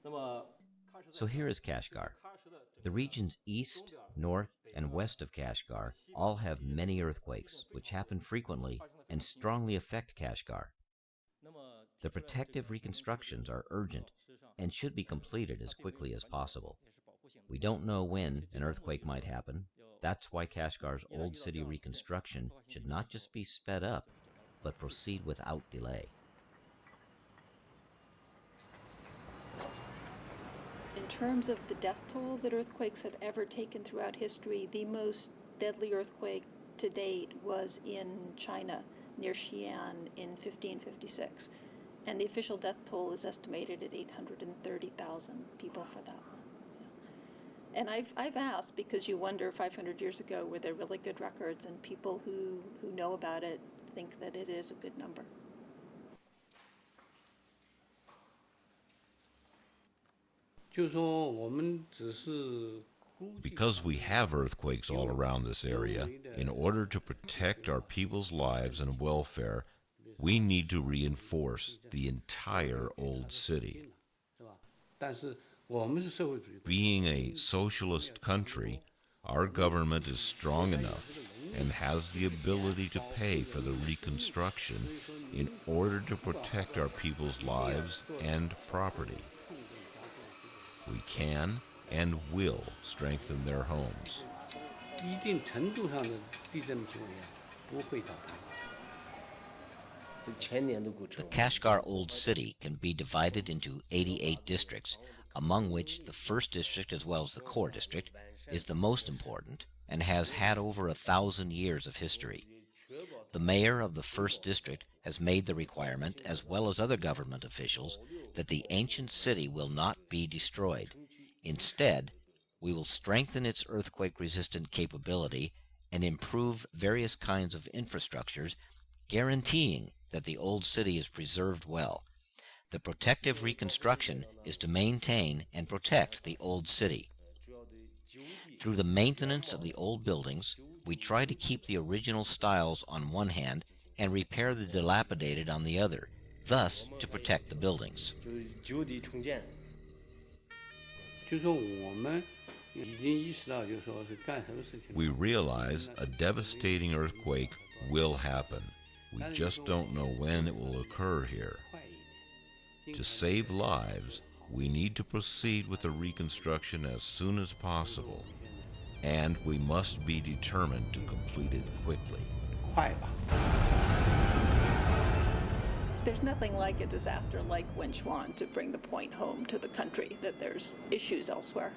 So here is Kashgar. The regions east, north, and west of Kashgar all have many earthquakes, which happen frequently and strongly affect Kashgar. The protective reconstructions are urgent and should be completed as quickly as possible. We don't know when an earthquake might happen. That's why Kashgar's old city reconstruction should not just be sped up, but proceed without delay. In terms of the death toll that earthquakes have ever taken throughout history, the most deadly earthquake to date was in China, near Xi'an in 1556. And the official death toll is estimated at 830,000 people for that one. Yeah. And I've asked, because you wonder 500 years ago, were there really good records? And people who know about it think that it is a good number. Because we have earthquakes all around this area, in order to protect our people's lives and welfare, we need to reinforce the entire old city. Being a socialist country, our government is strong enough and has the ability to pay for the reconstruction in order to protect our people's lives and property. We can and will strengthen their homes. The Kashgar Old City can be divided into 88 districts, among which the first district, as well as the core district, is the most important and has had over 1,000 years of history. The mayor of the first district has made the requirement, as well as other government officials, that the ancient city will not be destroyed. Instead, we will strengthen its earthquake-resistant capability and improve various kinds of infrastructures, guaranteeing that the old city is preserved well. The protective reconstruction is to maintain and protect the old city. Through the maintenance of the old buildings, we try to keep the original styles on one hand and repair the dilapidated on the other, thus to protect the buildings. We realize a devastating earthquake will happen. We just don't know when it will occur here. To save lives, we need to proceed with the reconstruction as soon as possible, and we must be determined to complete it quickly. There's nothing like a disaster like Wenchuan to bring the point home to the country that there's issues elsewhere.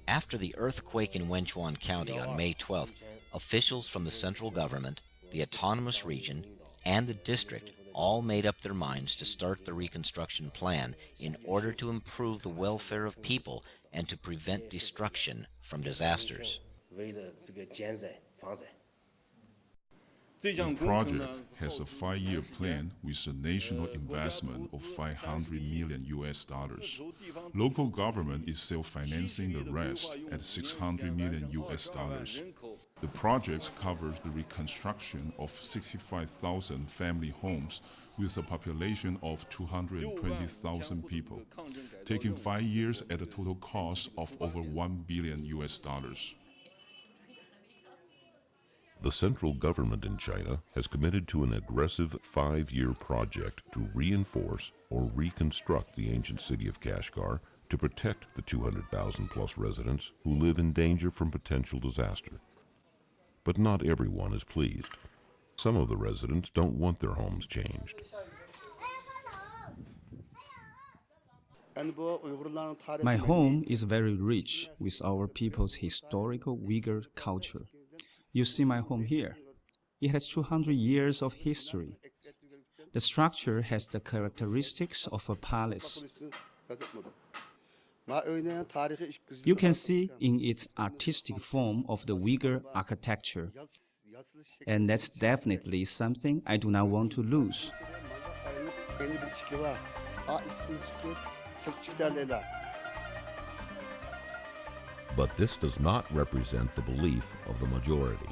After the earthquake in Wenchuan County on May 12th, officials from the central government, the autonomous region, and the district all made up their minds to start the reconstruction plan in order to improve the welfare of people and to prevent destruction from disasters. The project has a 5-year plan with a national investment of $500 million. Local government is self-financing the rest at $600 million. The project covers the reconstruction of 65,000 family homes with a population of 220,000 people, taking 5 years at a total cost of over $1 billion. The central government in China has committed to an aggressive 5-year project to reinforce or reconstruct the ancient city of Kashgar to protect the 200,000 plus residents who live in danger from potential disaster. But not everyone is pleased. Some of the residents don't want their homes changed. My home is very rich with our people's historical Uyghur culture. You see my home here. It has 200 years of history. The structure has the characteristics of a palace. You can see in its artistic form of the Uyghur architecture. And that's definitely something I do not want to lose. But this does not represent the belief of the majority.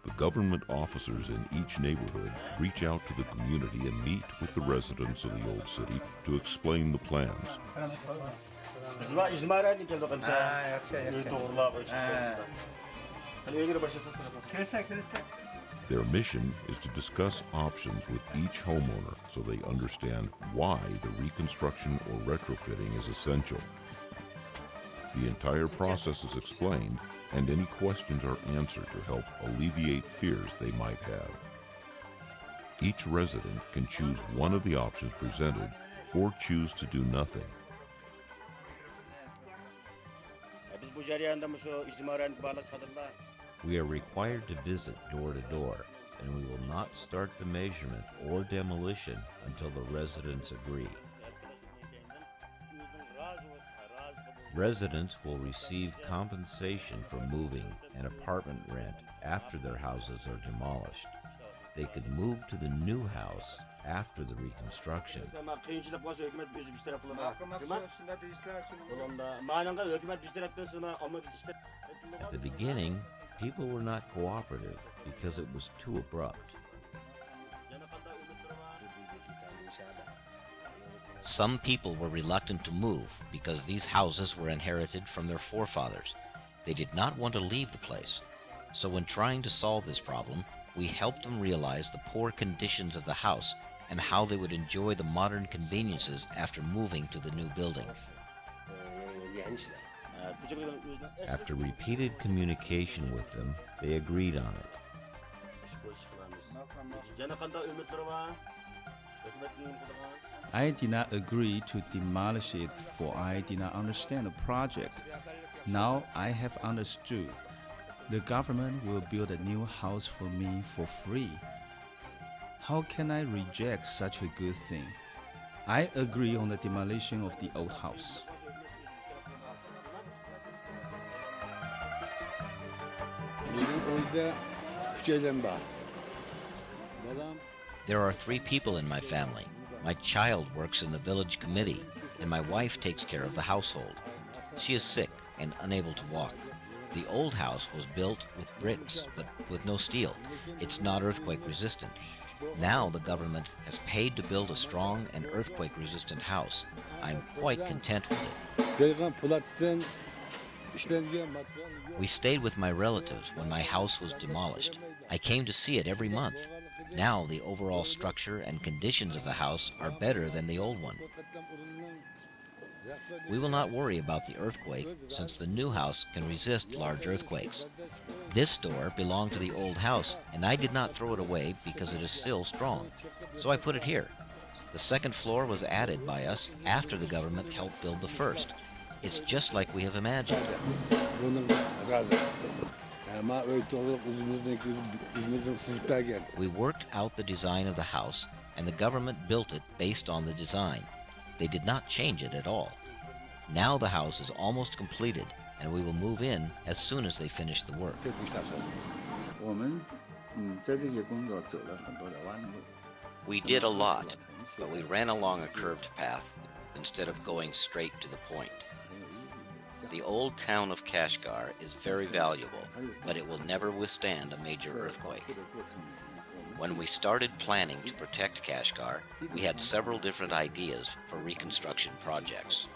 The government officers in each neighborhood reach out to the community and meet with the residents of the old city to explain the plans. Their mission is to discuss options with each homeowner so they understand why the reconstruction or retrofitting is essential. The entire process is explained, and any questions are answered to help alleviate fears they might have. Each resident can choose one of the options presented or choose to do nothing. We are required to visit door to door, and we will not start the measurement or demolition until the residents agree. Residents will receive compensation for moving and apartment rent after their houses are demolished. They could move to the new house after the reconstruction. At the beginning, people were not cooperative because it was too abrupt. Some people were reluctant to move because these houses were inherited from their forefathers. They did not want to leave the place. So when trying to solve this problem, we helped them realize the poor conditions of the house and how they would enjoy the modern conveniences after moving to the new building. After repeated communication with them, they agreed on it. I did not agree to demolish it, for I did not understand the project. Now I have understood. The government will build a new house for me for free. How can I reject such a good thing? I agree on the demolition of the old house. There are 3 people in my family. My child works in the village committee, and my wife takes care of the household. She is sick and unable to walk. The old house was built with bricks, but with no steel. It's not earthquake resistant. Now the government has paid to build a strong and earthquake-resistant house. I'm quite content with it. We stayed with my relatives when my house was demolished. I came to see it every month. Now the overall structure and conditions of the house are better than the old one. We will not worry about the earthquake since the new house can resist large earthquakes. This door belonged to the old house, and I did not throw it away because it is still strong. So I put it here. The second floor was added by us after the government helped build the first. It's just like we have imagined. We worked out the design of the house, and the government built it based on the design. They did not change it at all. Now the house is almost completed, and we will move in as soon as they finish the work. We did a lot, but we ran along a curved path instead of going straight to the point. The old town of Kashgar is very valuable, but it will never withstand a major earthquake. When we started planning to protect Kashgar, we had several different ideas for reconstruction projects.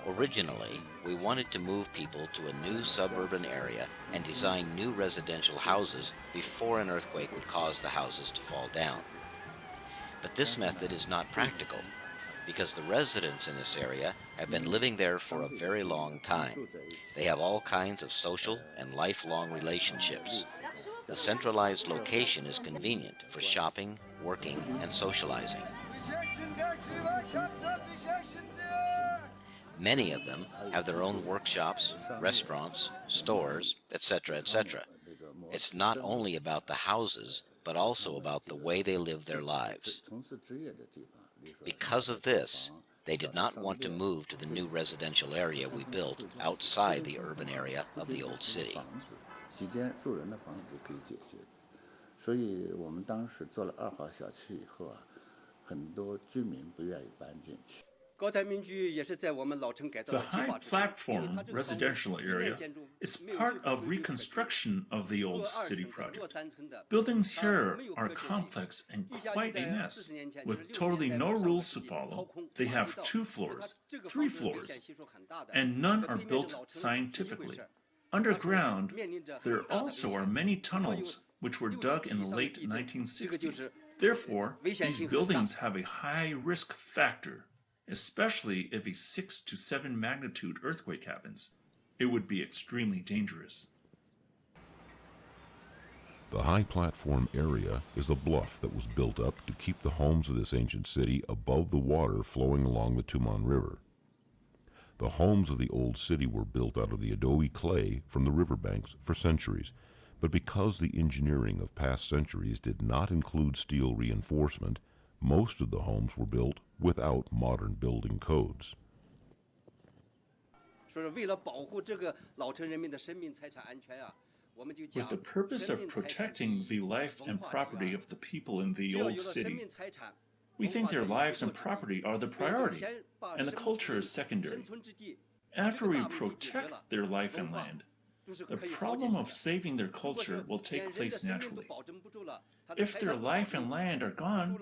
Originally, we wanted to move people to a new suburban area and design new residential houses before an earthquake would cause the houses to fall down. But this method is not practical, because the residents in this area have been living there for a very long time. They have all kinds of social and lifelong relationships. The centralized location is convenient for shopping, working, and socializing. Many of them have their own workshops, restaurants, stores, etc., etc. It's not only about the houses, but also about the way they live their lives. Because of this, they did not want to move to the new residential area we built outside the urban area of the old city. The high platform residential area is part of reconstruction of the old city project. Buildings here are complex and quite a mess. With totally no rules to follow, they have 2 floors, 3 floors, and none are built scientifically. Underground, there also are many tunnels which were dug in the late 1960s. Therefore, these buildings have a high risk factor, especially if a 6 to 7 magnitude earthquake happens. It would be extremely dangerous. The high platform area is a bluff that was built up to keep the homes of this ancient city above the water flowing along the Tuman River. The homes of the old city were built out of the adobe clay from the riverbanks for centuries, but because the engineering of past centuries did not include steel reinforcement, most of the homes were built without modern building codes. With the purpose of protecting the life and property of the people in the old city, we think their lives and property are the priority, and the culture is secondary. After we protect their life and land, the problem of saving their culture will take place naturally. If their life and land are gone,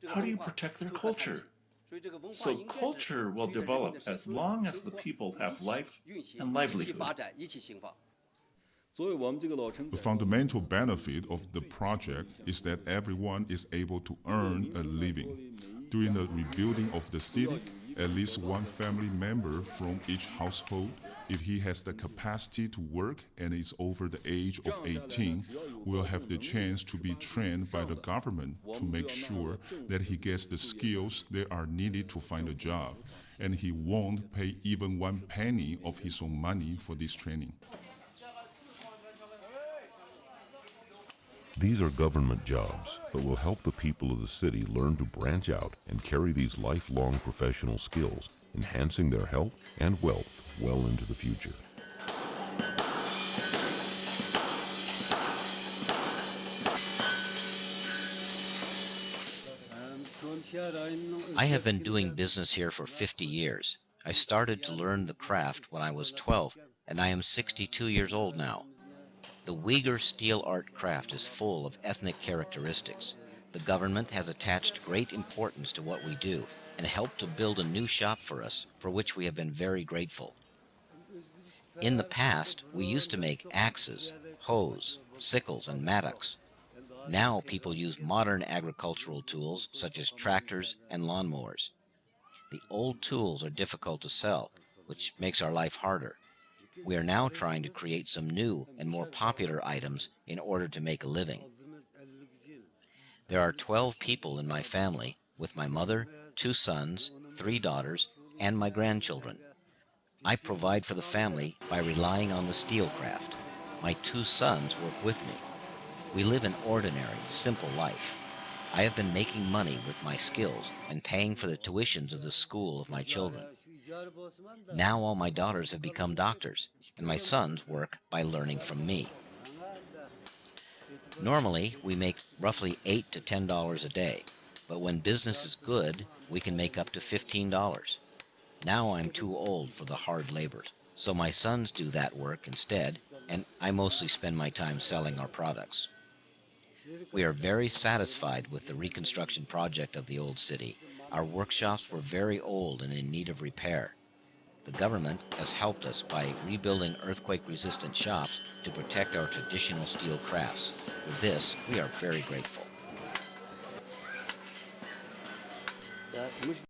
how do you protect their culture? So culture will develop as long as the people have life and livelihood. The fundamental benefit of the project is that everyone is able to earn a living. During the rebuilding of the city, at least one family member from each household, if he has the capacity to work and is over the age of 18, will have the chance to be trained by the government to make sure that he gets the skills that are needed to find a job, and he won't pay even 1 penny of his own money for this training. These are government jobs, but will help the people of the city learn to branch out and carry these lifelong professional skills, enhancing their health and wealth well into the future. I have been doing business here for 50 years. I started to learn the craft when I was 12, and I am 62 years old now. The Uyghur steel art craft is full of ethnic characteristics. The government has attached great importance to what we do and helped to build a new shop for us, for which we have been very grateful. In the past, we used to make axes, hoes, sickles, and mattocks. Now people use modern agricultural tools such as tractors and lawnmowers. The old tools are difficult to sell, which makes our life harder. We are now trying to create some new and more popular items in order to make a living. There are 12 people in my family, with my mother, 2 sons, 3 daughters, and my grandchildren. I provide for the family by relying on the steel craft. My 2 sons work with me. We live an ordinary, simple life. I have been making money with my skills and paying for the tuitions of the school of my children. Now all my daughters have become doctors, and my sons work by learning from me. Normally, we make roughly $8 to $10 a day, but when business is good, we can make up to $15. Now I'm too old for the hard labor, so my sons do that work instead, and I mostly spend my time selling our products. We are very satisfied with the reconstruction project of the old city. Our workshops were very old and in need of repair. The government has helped us by rebuilding earthquake-resistant shops to protect our traditional steel crafts. For this, we are very grateful.